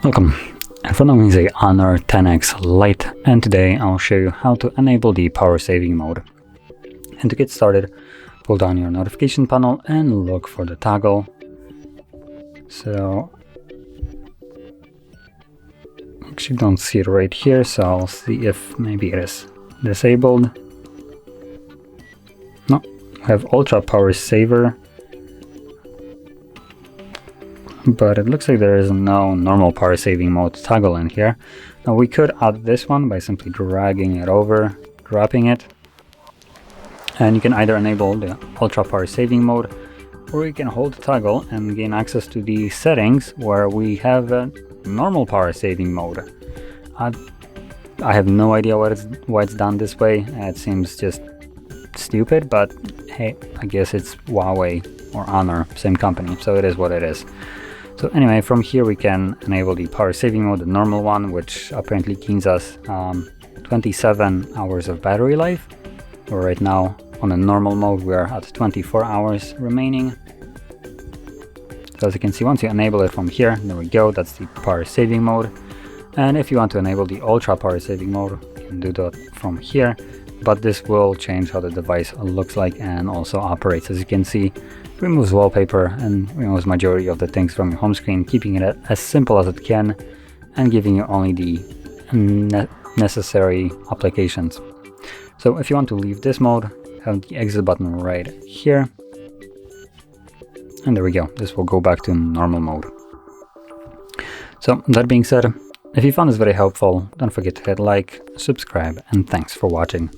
Welcome. In front of me is a Honor 10X Lite, and today I'll show you how to enable the power saving mode. And to get started, pull down your notification panel and look for the toggle. So actually don't see it right here, so I'll see if maybe it is disabled. No, I have Ultra Power Saver, but it looks like there is no normal power saving mode toggle in here. Now we could add this one by simply dragging it over, dropping it, and you can either enable the Ultra Power Saving mode, or you can hold the toggle and gain access to the settings where we have a normal power saving mode. I have no idea why it's done this way. It seems just stupid, but hey, I guess it's Huawei or Honor, same company, so it is what it is. So anyway, from here we can enable the power saving mode, the normal one, which apparently gains us 27 hours of battery life. We're right now on the normal mode, we are at 24 hours remaining. So as you can see, once you enable it from here, there we go, that's the power saving mode. And if you want to enable the ultra power saving mode, you can do that from here, but this will change how the device looks like and also operates. As you can see, it removes wallpaper and removes majority of the things from your home screen, keeping it as simple as it can and giving you only the necessary applications. So if you want to leave this mode, have the exit button right here, and there we go, this will go back to normal mode. So that being said, if you found this very helpful, don't forget to hit like, subscribe, and thanks for watching.